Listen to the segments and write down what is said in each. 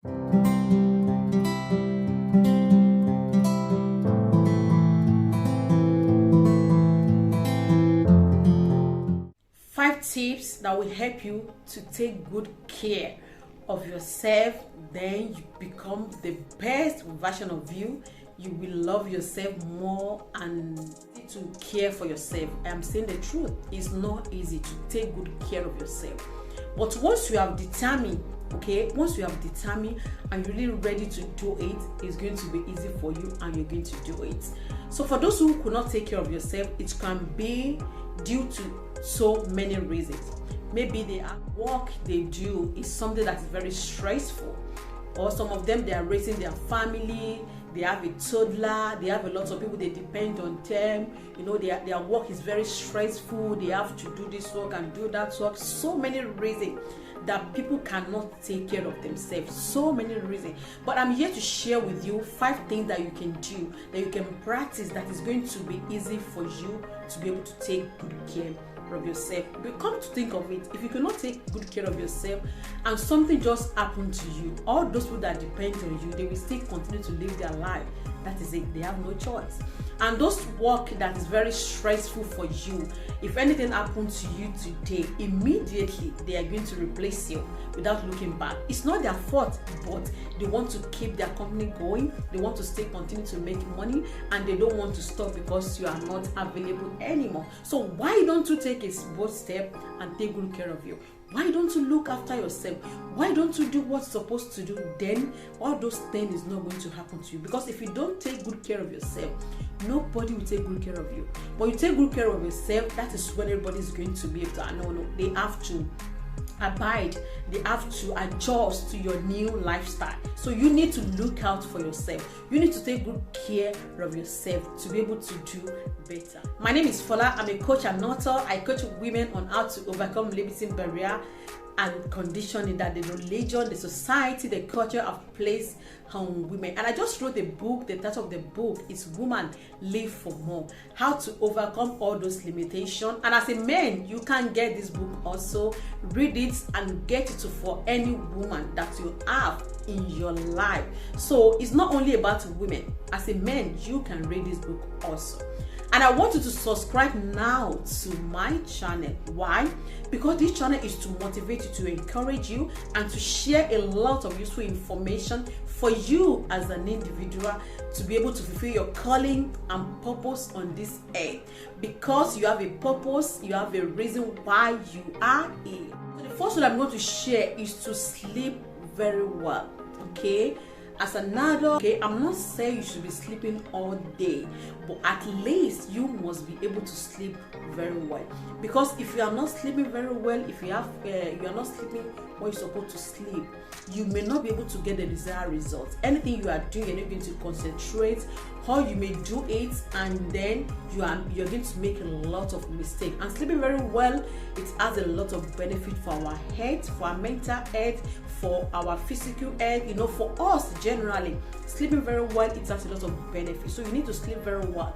Five tips that will help you to take good care of yourself. Then you become the best version of you. You will love yourself more and to care for yourself. I'm saying the truth. It's not easy to take good care of yourself. But once you have determined, once you have determined and you're really ready to do it, it's going to be easy for you and you're going to do it. So for those who could not take care of yourself, it can be due to so many reasons. Maybe the work they do is something that is very stressful, or some of them, they are raising their family, they have a toddler, they have a lot of people they depend on them, their work is very stressful, they have to do this work and do that work. So many reasons that people cannot take care of themselves, so many reasons. But I'm here to share with you 5 things that you can do, that you can practice, that is going to be easy for you to be able to take good care of yourself. But come to think of it, if you cannot take good care of yourself and something just happened to you, all those people that depend on you, they will still continue to live their life. That is it, they have no choice. And those work that is very stressful for you, if anything happens to you today, immediately they are going to replace you without looking back. It's not their fault, but they want to keep their company going, they want to continue to make money, and they don't want to stop because you are not available anymore. So why don't you take a bold step and take good care of you? Why don't you look after yourself? Why don't you do what's supposed to do? Then all those things is not going to happen to you. Because if you don't take good care of yourself, nobody will take good care of you. When you take good care of yourself, that is when everybody is going to be able to, no, they have to abide, they have to adjust to your new lifestyle. So you need to look out for yourself. You need to take good care of yourself to be able to do better. My name is Fola. I'm a coach and author. I coach women on how to overcome limiting barrier and conditioning that the religion, the society, the culture have placed on women. And I just wrote a book. The title of the book is Woman Live for More, how to overcome all those limitations. And as a man, you can get this book also, read it and get it for any woman that you have in your life. So it's not only about women. As a man, you can read this book also. And I want you to subscribe now to my channel. Why? Because this channel is to motivate you, to encourage you, and to share a lot of useful information for you as an individual to be able to fulfill your calling and purpose on this earth. Because you have a purpose, you have a reason why you are here. So the first one I'm going to share is to sleep very well. As an adult, I'm not saying you should be sleeping all day, but at least you must be able to sleep very well. Because if you are not sleeping very well, if you are not sleeping when you're supposed to sleep, you may not be able to get the desired results. Anything you are doing, you're not going to concentrate, or you may do it and then you're going to make a lot of mistakes. And sleeping very well, it has a lot of benefit for our health, for our mental health, for our physical health, for us generally. Sleeping very well, it has a lot of benefits. So you need to sleep very well.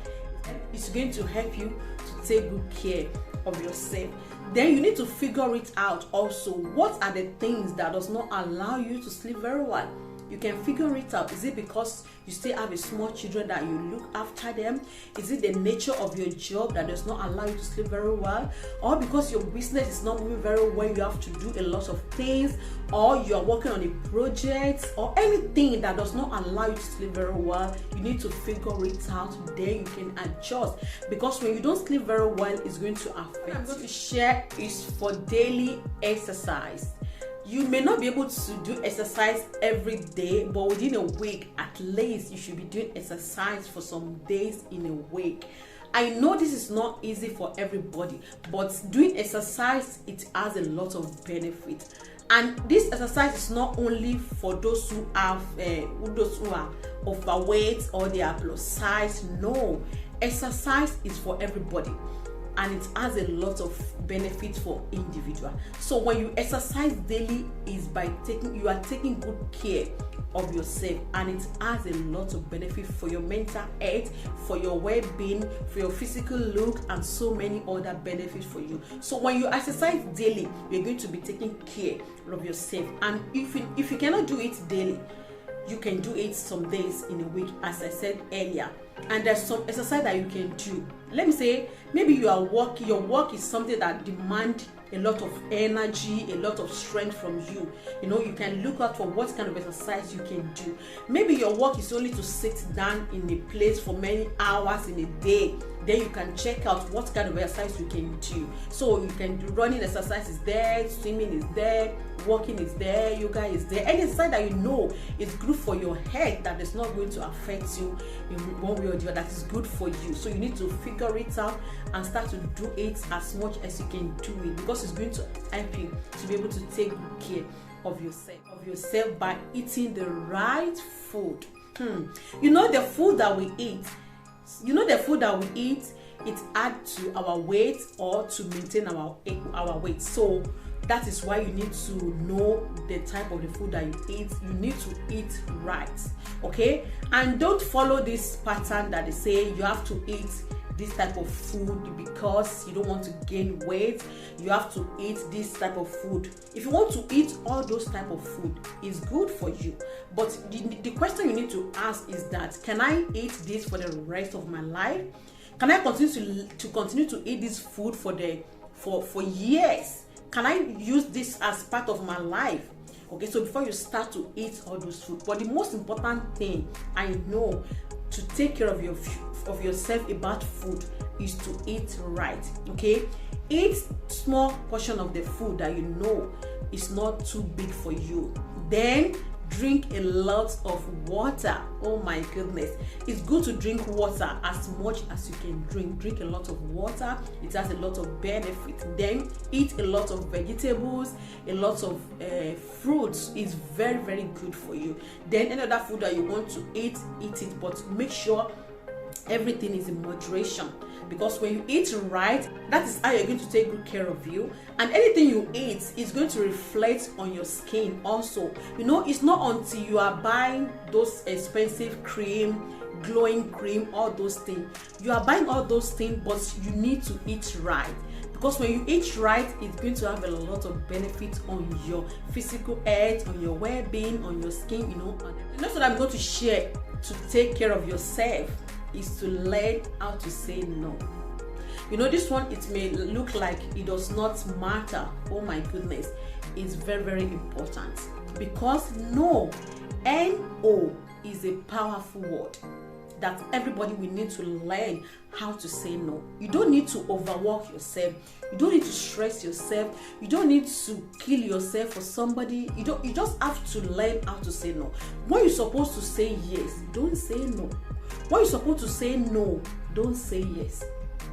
It's going to help you to take good care of yourself. Then you need to figure it out also. What are the things that does not allow you to sleep very well? You can figure it out. Is it because you still have a small children that you look after them? Is it the nature of your job that does not allow you to sleep very well? Or because your business is not moving very well, you have to do a lot of things? Or you are working on a project? Or anything that does not allow you to sleep very well, you need to figure it out. Then you can adjust. Because when you don't sleep very well, it's going to affect. What I'm going to share is for daily exercise. You may not be able to do exercise every day, but within a week, at least you should be doing exercise for some days in a week. I know this is not easy for everybody, but doing exercise, it has a lot of benefit. And this exercise is not only for those who are overweight or they are plus size. No, exercise is for everybody. and it has a lot of benefits for individual. So when you exercise daily, is by you are taking good care of yourself, and it has a lot of benefit for your mental health, for your well-being, for your physical look, and so many other benefits for you. So when you exercise daily, you're going to be taking care of yourself. And if you cannot do it daily, you can do it some days in a week, as I said earlier. And there's some exercise that you can do. Let me say, maybe you are working, your work is something that demands a lot of energy, a lot of strength from you. You know, you can look out for what kind of exercise you can do. Maybe your work is only to sit down in a place for many hours in a day. Then you can check out what kind of exercise you can do. So you can do running exercise is there, swimming is there, walking is there, yoga is there. Any exercise that you know is good for your head, that is not going to affect you in one way or the other, that is good for you. So you need to figure it out and start to do it as much as you can do it, because it's going to help you to be able to take good care of yourself by eating the right food. You know, the food that we eat, it adds to our weight or to maintain our weight. So that is why you need to know the type of the food that you eat. You need to eat right, okay? And don't follow this pattern that they say you have to eat this type of food because you don't want to gain weight. You have to eat this type of food. If you want to eat all those type of food, it's good for you. But the question you need to ask is that, can I eat this for the rest of my life? Can I continue to eat this food for years? Can I use this as part of my life? Okay, so before you start to eat all those food. But the most important thing I know to take care of yourself about food is to eat right. Okay, eat small portion of the food that you know is not too big for you. Then drink a lot of water. Oh my goodness, it's good to drink water as much as you can drink a lot of water. It has a lot of benefit. Then eat a lot of vegetables, a lot of fruits. Is very, very good for you. Then any other food that you want to eat it, but make sure everything is in moderation, because when you eat right, that is how you're going to take good care of you. And anything you eat is going to reflect on your skin also. You know, it's not until you are buying those expensive cream, glowing cream, all those things, you are buying all those things, but you need to eat right. Because when you eat right, it's going to have a lot of benefits on your physical health, on your well-being, on your skin, you know. And that's what I'm going to share to take care of yourself, is to learn how to say no. You know, this one, it may look like it does not matter. Oh my goodness, it's very, very important, because no, N-O, is a powerful word that everybody will need to learn how to say no. You don't need to overwork yourself. You don't need to stress yourself. You don't need to kill yourself for somebody. You just have to learn how to say no. When you're supposed to say yes, don't say no. When you're supposed to say no, don't say yes.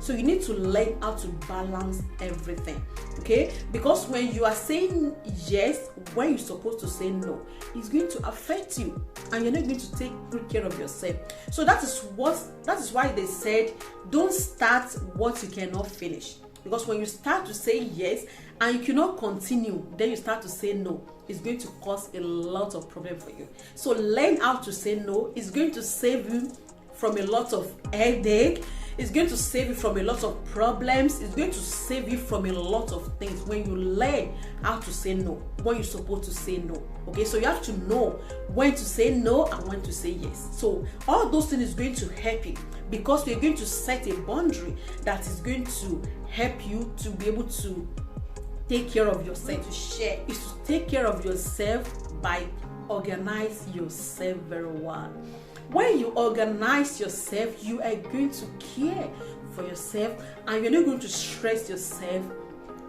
So you need to learn how to balance everything, okay? Because when you are saying yes, when you're supposed to say no, it's going to affect you, and you're not going to take good care of yourself. So that is why they said, don't start what you cannot finish. Because when you start to say yes and you cannot continue, then you start to say no, it's going to cause a lot of problem for you. So learn how to say no. It's going to save you from a lot of headache. It's going to save you from a lot of problems. It's going to save you from a lot of things when you learn how to say no, when you're supposed to say no. Okay, so you have to know when to say no and when to say yes. So all those things is going to help you, because we're going to set a boundary that is going to help you to be able to take care of yourself. To share is to take care of yourself by organize yourself very well. When you organize yourself, you are going to care for yourself, and you're not going to stress yourself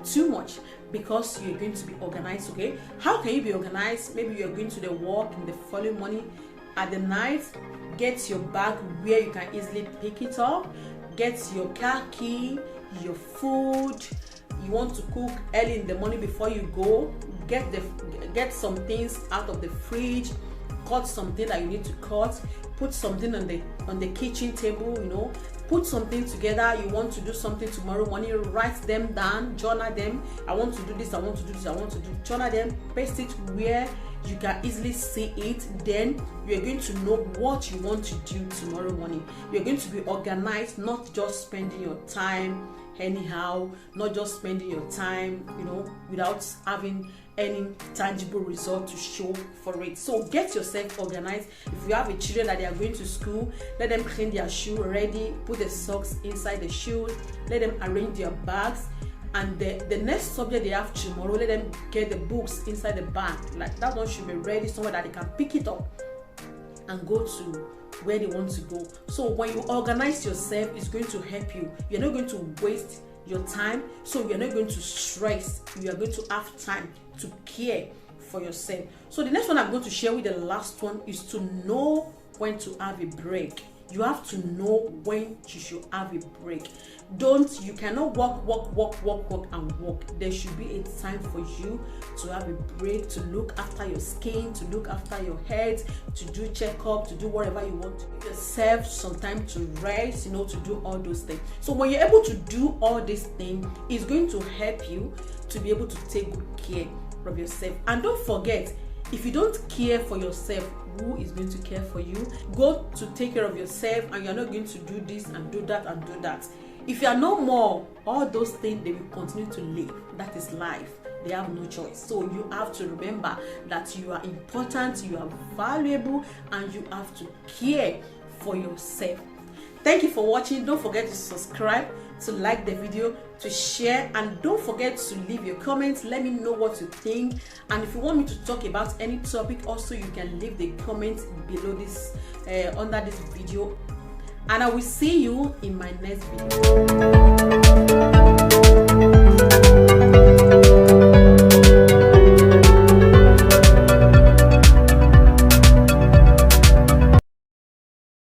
too much, because you're going to be organized. Okay, how can you be organized? Maybe you're going to the work in the following morning. At the night, get your bag where you can easily pick it up. Get your car key, your food. You want to cook early in the morning before you go. Get some things out of the fridge. cut something that you need to cut, put something on the kitchen table, you know, put something together. You want to do something tomorrow morning, write them down, journal them. I want to do this, I want to do this, I want to do, journal them, paste it where you can easily see it. Then you're going to know what you want to do tomorrow morning. You're going to be organized, not just spending your time anyhow, not just spending your time, you know, without having any tangible result to show for it. So get yourself organized. If you have a children that they are going to school, let them clean their shoe ready, put the socks inside the shoes, let them arrange their bags, and the next subject they have tomorrow, let them get the books inside the bag. Like that one should be ready somewhere that they can pick it up and go to where they want to go. So when you organize yourself, it's going to help you. You're not going to waste your time, so you're not going to stress. You are going to have time to care for yourself. So the next one I'm going to share with the last one is to know when to have a break. You have to know when you should have a break. You cannot work and work. There should be a time for you to have a break, to look after your skin, to look after your head, to do checkup, to do whatever you want. To give yourself some time to rest, you know, to do all those things. So when you're able to do all these things, it's going to help you to be able to take good care of yourself. And don't forget, if you don't care for yourself, who is going to care for you? Go to take care of yourself, and you're not going to do this and do that and do that. If you are no more, all those things, they will continue to live. That is life. They have no choice. So you have to remember that you are important, you are valuable, and you have to care for yourself. Thank you for watching. Don't forget to subscribe, to like the video, to share, and don't forget to leave your comments. Let me know what you think, and if you want me to talk about any topic, also you can leave the comments below this under this video, and I will see you in my next video.